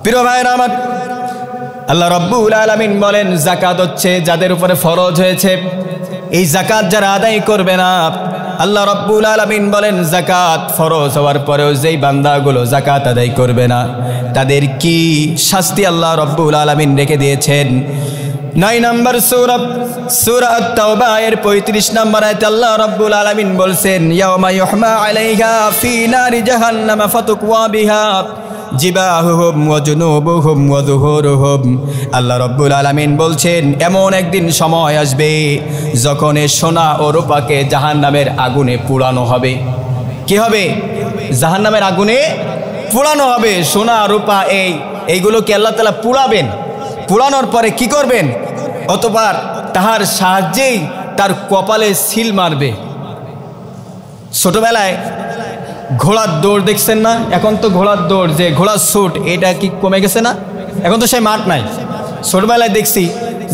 প্রিয় ভাইরা আমার, আল্লাহ রাব্বুল আলামিন বলেন যাকাত হচ্ছে যাদের উপরে ফরজ হয়েছে। এই যাকাত যারা আদায় করবে না, আল্লাহ রাব্বুল আলামিন বলেন যাকাত ফরজ হওয়ার পরেও যেই বান্দাগুলো যাকাত আদায় করবে না তাদের কি শাস্তি আল্লাহ রাব্বুল আলামিন রেখে দিয়েছেন। 9 নম্বর সূরা আত-তাওবা এর 35 নম্বর আয়াতে আল্লাহ রাব্বুল আলামিন বলছেন ইয়াওমা ইউহমা আলাইহা ফি নারি জাহান্নামা ফাতুকওয়া বিহা জিবাহুহুম ওয়া জুনুবুহুম ওয়া যুহুরুহুম। আল্লাহ রাব্বুল আলামিন বলছেন এমন একদিন সময় আসবে যখন এই সোনা ও রূপাকে জাহান্নামের আগুনে পোড়ানো হবে। কি হবে? জাহান্নামের আগুনে পোড়ানো হবে। সোনা রূপা এইগুলোকে আল্লাহ তাআলা পোড়াবেন। পোড়ানোর পরে কি করবেন? অতঃপর তাহার সাহায্যেই তার কপালে সিল মারবে। ছোটবেলায় ঘোড়ার দৌড় দেখছেন না? এখন তো ঘোড়ার দৌড়, যে ঘোড়ার ছুট, এটা কি কমে গেছে না? এখন তো সেই মাঠ নাই। ছোটবেলায় দেখছি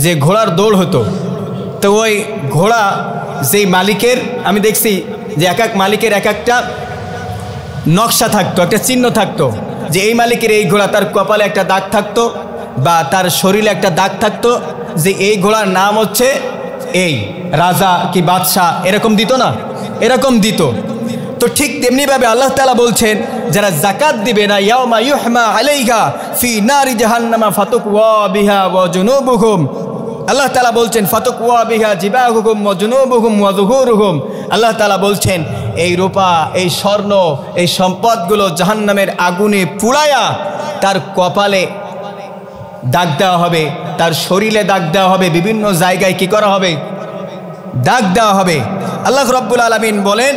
যে ঘোড়ার দৌড় হতো, তো ওই ঘোড়া যেই মালিকের, আমি দেখছি যে এক এক মালিকের এক একটা নকশা থাকতো, একটা চিহ্ন থাকতো, যে এই মালিকের এই ঘোড়া, তার কপালে একটা দাগ থাকতো বা তার শরীরে একটা দাগ থাকতো, যে এই ঘোড়ার নাম হচ্ছে এই রাজা কি বাদশাহ, এরকম দিত না? এরকম দিত। তো ঠিক তেমনিভাবে আল্লাহ তাআলা বলছেন যারা যাকাত দিবে না, ইয়াউমা ইউহমা আলাইহা ফি নারি জাহান্নামা ফাতুকওয়া বিহা ওয়া জুনুবুহুম। আল্লাহ তাআলা বলছেন ফাতুকওয়া বিহা জিবাহুহুম ওয়া জুনুবুহুম ওয়া যুহুরুহুম। আল্লাহ তাআলা বলছেন এই রূপা, এই স্বর্ণ, এই সম্পদগুলো জাহান্নামের আগুনে পুড়ায়া তার কপালে দাগ দেওয়া হবে, তার শরীরে দাগ দেওয়া হবে, বিভিন্ন জায়গায় কি করা হবে? দাগ দেওয়া হবে। আল্লাহ রাব্বুল আলামিন বলেন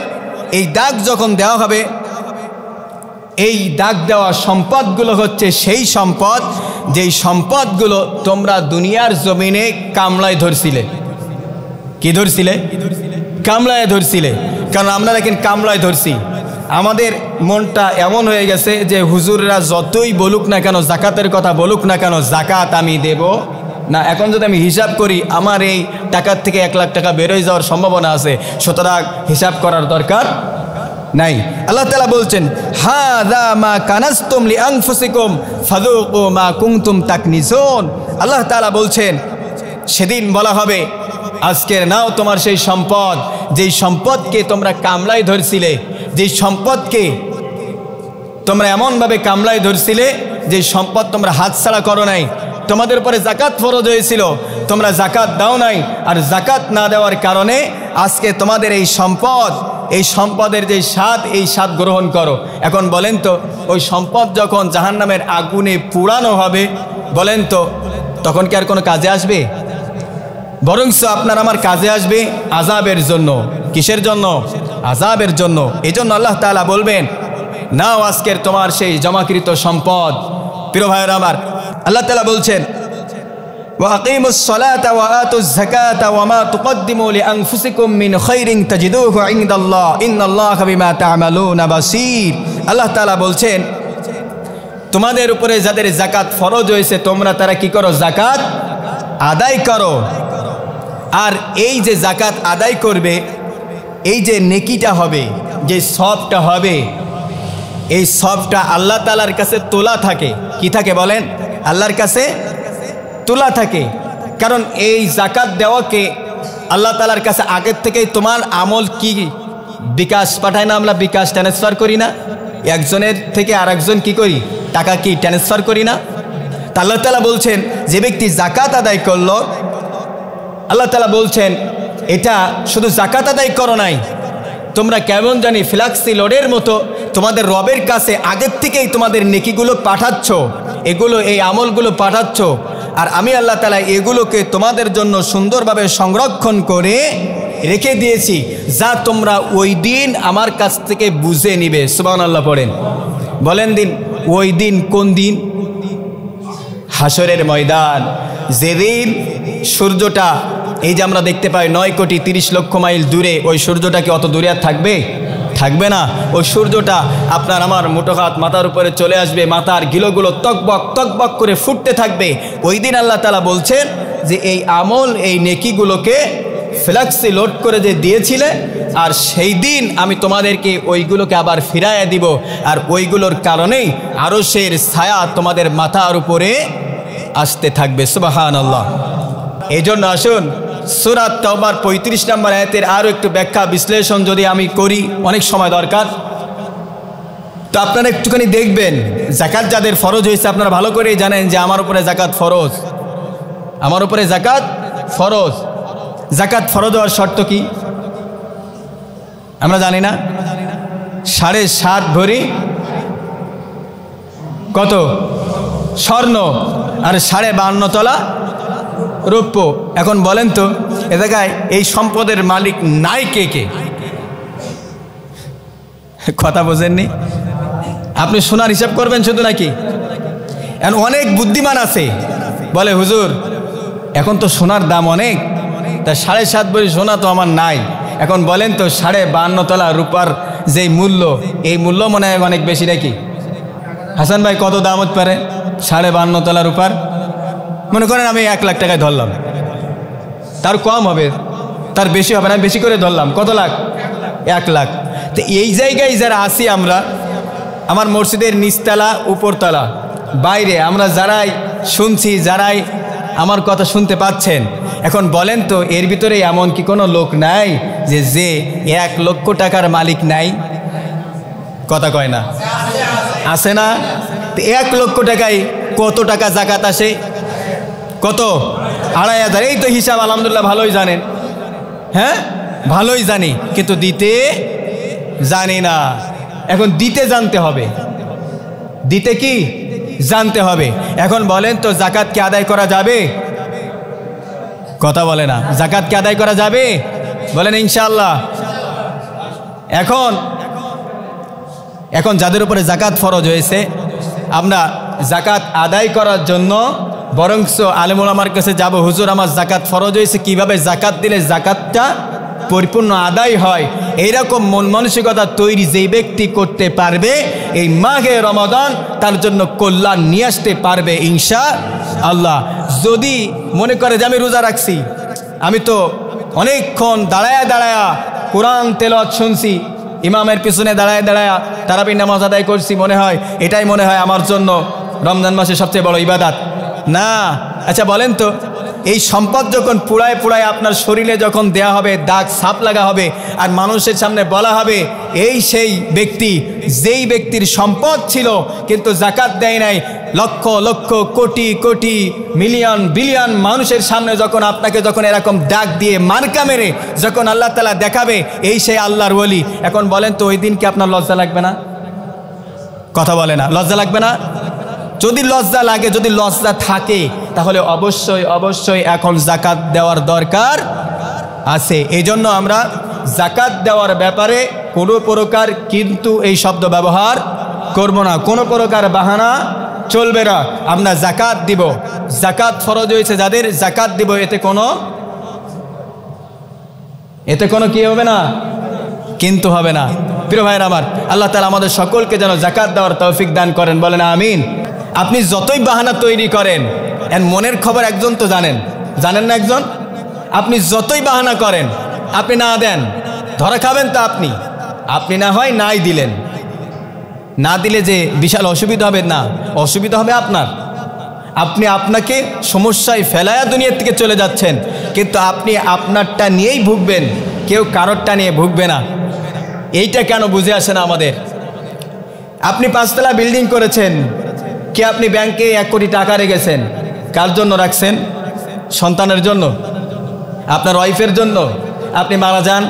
এই দাগ যখন দেওয়া হবে, এই দাগ দেওয়া সম্পদগুলো হচ্ছে সেই সম্পদ যেই সম্পদগুলো তোমরা দুনিয়ার জমিনে কামলায় ধরছিলে। কি ধরছিলে? কামলায় ধরছিলে। কারণ আমরা দেখেন কামলায় ধরছি। আমাদের মনটা এমন হয়ে গেছে যে হুজুররা যতই বলুক না কেন, যাকাতের কথা বলুক না কেন, যাকাত আমি দেব না। এখন যদি আমি হিসাব করি আমার এই টাকার থেকে 1 লাখ টাকা বেরোয় যাওয়ার সম্ভাবনা আছে, সুতরাং হিসাব করার দরকার নাই। আল্লাহ তাআলা বলছেন হাযা মা কানাসতুম লিআনফুসিকুম ফাযুকু মা কুনতুম তাকনিজুন। আল্লাহ তাআলা বলছেন সেদিন বলা হবে আজকের নাও তোমার সেই সম্পদ, যেই সম্পদকে তোমরা কামলায় ধরছিলে, যেই সম্পদকে তোমরা এমনভাবে কামলায় ধরছিলে যে সম্পদ তোমরা হাতছাড়া করো নাই। তোমাদের উপরে যাকাত ফরজ হয়েছিল, তোমরা যাকাত দাও নাই, আর যাকাত না দেওয়ার কারণে আজকে তোমাদের এই সম্পদ, এই সম্পদের যে স্বাদ, এই স্বাদ গ্রহণ করো। এখন বলেন তো ওই সম্পদ যখন জাহান্নামের আগুনে পুড়ানো হবে, বলেন তো তখন কি আর কোনো কাজে আসবে? বরঞ্চ আপনার আমার কাজে আসবে আযাবের জন্য। কিসের জন্য? আযাবের জন্য। এই জন্য আল্লাহ তাআলা বলবেন নাও আজকের তোমার সেই জমাকৃত সম্পদ। প্রিয় ভাইয়েরা আমার, আল্লাহ তাআলা বলছেন ওয়াকিমুস সালাতা ওয়া আতুজ যাকাতা ওয়া মা তুকদ্দিমু লিআনফুসিকুম মিন খাইরিন তাজিদুহু ইনদাল্লাহ ইন্নাল্লাহা বিমা তা'মালুনা বাসীর। আল্লাহ তাআলা বলছেন তোমাদের উপরে যাদের যাকাত ফরজ হয়েছে তোমরা তারা কি করো? যাকাত আদায় করো। আর এই যে যাকাত আদায় করবে, এই যে নেকিটা হবে, যে সওয়াবটা হবে, এই সওয়াবটা আল্লাহ তাআলার কাছে তোলা থাকে। কি থাকে বলেন? আল্লাহর কাছে তোলা থাকে। কারণ এই যাকাত দেওয়াকে আল্লাহ তাআলার কাছে আগের থেকেই তোমার আমল কি বিকাশ পাঠায় না, আমরা বিকাশ ট্রান্সফার করি না, একজনের থেকে আরেকজন কি করি? টাকা কি ট্রান্সফার করি না? তা আল্লাহ তাআলা বলছেন যে ব্যক্তি যাকাত আদায় করলো, আল্লাহ তাআলা বলছেন এটা শুধু যাকাত আদায় করো নাই, তোমরা কেমন জানি ফ্লাক্সি লোডের মতো তোমাদের রবের কাছে আগের থেকেই তোমাদের নেকিগুলো পাঠাচ্ছ, এগুলো এই আমলগুলো পাঠাচ্ছ, আর আমি আল্লাহ তাআলা এগুলোকে তোমাদের জন্য সুন্দরভাবে সংরক্ষণ করে রেখে দিয়েছি, যা তোমরা ওই দিন আমার কাছ থেকে বুঝে নিবে। সুবহানাল্লাহ পড়েন, বলেন দিন। ওই দিন কোন দিন? হাসরের ময়দান। যেদিন সূর্যটা এই যে আমরা দেখতে পাই 9 কোটি 30 লক্ষ মাইল দূরে, ওই সূর্যটা কি অত দূরে আর থাকবে? থাকবে না। ওই সূর্যটা আপনার আমার মুঠো হাত মাথার উপরে চলে আসবে, মাথার গিলোগুলো তকবক তকবক করে ফুটতে থাকবে। ওই দিন আল্লাহ তাআলা বলছেন যে এই আমল, এই নেকিগুলোকে ফ্ল্যাক্সে লোড করে যে দিয়েছিলে, আর সেই দিন আমি তোমাদেরকে ওইগুলোকে আবার ফিরাইয়া দিব, আর ওইগুলোর কারণেই আরশের ছায়া তোমাদের মাথার উপরে আসতে থাকবে। সুবহানাল্লাহ। এই জন্য আসুন সূরা তাওবার 35 নম্বর আয়াতের আরও একটু ব্যাখ্যা বিশ্লেষণ যদি আমি করি, অনেক সময় দরকার, তো আপনারা একটুখানি দেখবেন যাকাত যাদের ফরজ হয়েছে আপনারা ভালো করেই জানেন যে আমার উপরে যাকাত ফরজ, আমার উপরে যাকাত ফরজ। যাকাত ফরজ হওয়ার শর্ত কি আমরা জানি না? 7.5 ভরি কত স্বর্ণ আর 52.5 তলা রৌপ্য। এখন বলেন তো এ জায়গায় এই সম্পদের মালিক নাই কে কে? কথা বোঝেননি? আপনি সোনার হিসাব করবেন শুধু নাকি? এখন অনেক বুদ্ধিমান আছে বলে হুজুর এখন তো সোনার দাম অনেক, তা 7.5 ভরি সোনা তো আমার নাই। এখন বলেন তো 52.5 তলা রূপার যেই মূল্য, এই মূল্য মনে হয় অনেক বেশি নাকি? হাসান ভাই কত দাম হতে পারে 52.5 তলা রূপার? মনে করেন আমি 1 লাখ টাকায় ধরলাম, তার কম হবে, তার বেশি হবে না, বেশি করে ধরলাম। কত লাখ? 1 লাখ। তো এই জায়গায় যারা আসি আমরা, আমার মসজিদের নিচতলা উপরতলা বাইরে আমরা যারাই শুনছি, যারাই আমার কথা শুনতে পাচ্ছেন, এখন বলেন তো এর ভিতরে এমন কি কোনো লোক নাই যে 1 লক্ষ টাকার মালিক নাই? কথা কয় না? আসে না? তো 1 লক্ষ টাকায় কত টাকা যাকাত আসে? কত? 2,500। এই তো হিসাব আলহামদুলিল্লাহ ভালোই জানেন। হ্যাঁ ভালোই জানি, কিন্তু দিতে জানি না। এখন দিতে জানতে হবে, দিতে কি জানতে হবে। এখন বলেন তো যাকাত কি আদায় করা যাবে? কথা বলে না। যাকাত কি আদায় করা যাবে? বলেন ইনশাআল্লাহ। এখন যাদের উপরে যাকাত ফরজ হয়েছে, আমরা যাকাত আদায় করার জন্য বরংস আলেম ওলামার কাছে যাব, হুজুর আমার যাকাত ফরজ হয়েছে, কিভাবে যাকাত দিলে যাকাতটা পরিপূর্ণ আদায় হয়, এইরকম মন মানসিকতা তৈরি যেই ব্যক্তি করতে পারবে, এই মাহে রমাদান তার জন্য কল্যাণ নিয়ে আসতে পারবে ইনশাআল্লাহ। যদি মনে করে যে আমি রোজা রাখছি, আমি তো অনেকক্ষণ দাঁড়ায়া দাঁড়ায়া কোরআন তেলাওয়াত শুনছি, ইমামের পিছনে দাঁড়ায় দাঁড়ায়া তারাবির নামাজ আদায় করছি, মনে হয় এটাই মনে হয় আমার জন্য রমজান মাসের সবচেয়ে বড় ইবাদত। না। আচ্ছা বলেন তো এই সম্পদ যখন পুড়ায় পুড়ায় আপনার শরীরে যখন দেয়া হবে, দাগ ছাপ লাগা হবে, আর মানুষের সামনে বলা হবে এই সেই ব্যক্তি যেই ব্যক্তির সম্পদ ছিল কিন্তু যাকাত দেয় নাই, লক্ষ লক্ষ কোটি কোটি মিলিয়ন বিলিয়ন মানুষের সামনে যখন আপনাকে যখন এরকম দাগ দিয়ে মার্কা মেরে যখন আল্লাহ তাআলা দেখাবে এই সেই আল্লাহর ওলি, এখন বলেন তো ওই দিন কি আপনার লজ্জা লাগবে না? কথা বলে না। লজ্জা লাগবে না? যদি লজ্জা লাগে, যদি লজ্জা থাকে, তাহলে অবশ্যই অবশ্যই এখন যাকাত দেওয়ার দরকার আছে। এই জন্য আমরা যাকাত দেওয়ার ব্যাপারে কোনো প্রকার কিন্তু এই শব্দ ব্যবহার করব না, কোনো প্রকার বাহানা চলবে না। আমরা যাকাত দিব, যাকাত ফরজ হয়েছে যাদের, যাকাত দিব, এতে কোনো কি হবে না, কিন্তু হবে না। প্রিয় ভাইয়ের আমার, আল্লাহ তাআলা আমাদের সকলকে যেন যাকাত দেওয়ার তৌফিক দান করেন, বলেন আমিন। আপনি যতই বাহানা তৈরি করেন, এর মনের খবর একজন তো জানেন না একজন? আপনি যতই বাহানা করেন, আপনি না দেন, ধরা খাবেন তো আপনি না হয় নাই দিলেন, না দিলে যে বিশাল অসুবিধা হবে না, অসুবিধা হবে আপনি আপনাকে সমস্যায় ফেলায়া দুনিয়ার থেকে চলে যাচ্ছেন, কিন্তু আপনি আপনারটা নিয়েই ভুগবেন, কেউ কারোরটা নিয়ে ভুগবে না। এইটা কেন বুঝে আসে না আমাদের? আপনি 5 তলা বিল্ডিং করেছেন, কি আপনি ব্যাংকে 1 কোটি টাকা রেখেছেন, কার জন্য রাখছেন? সন্তানের জন্য, আপনার ওয়াইফের জন্য। আপনি মারা যান,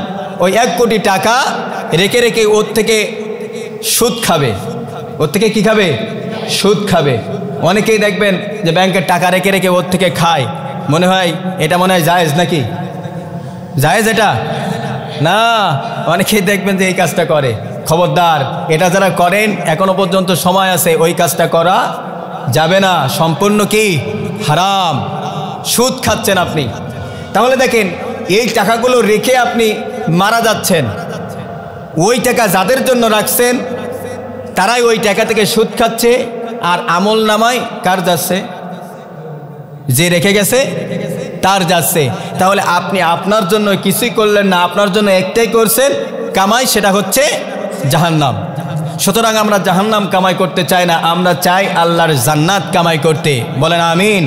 ওই 1 কোটি টাকা রেখে রেখে ওর থেকে সুদ খাবে, ওর থেকে কি খাবে? সুদ খাবে। অনেকেই দেখবেন যে ব্যাংকের টাকা রেখে রেখে ওর থেকে খায়, মনে হয় এটা মনে হয় জায়েজ, নাকি জায়েজ এটা? না, অনেকেই দেখবেন যে এই কাজটা করে। খবরদার, এটা যারা করেন এখনো পর্যন্ত সময় আছে, ওই কাজটা করা যাবে না, সম্পূর্ণ কি হারাম, সুদ খাচ্ছেন আপনি। তাহলে দেখেন এই টাকাগুলো রেখে আপনি মারা যাচ্ছেন, ওই টাকা যাদের জন্য রাখছেন তারাই ওই টাকা থেকে সুদ খাচ্ছে, আর আমল নামায় কার যাচ্ছে? যে রেখে গেছে তার যাচ্ছে। তাহলে আপনি আপনার জন্য কিছুই করলেন না, আপনার জন্য একটাই করছেন কামাই, সেটা হচ্ছে জাহান্নাম। সুতরাং আমরা জাহান্নাম কামাই করতে চাই না, আমরা চাই আল্লাহর জান্নাত কামাই করতে। বলেন আমিন।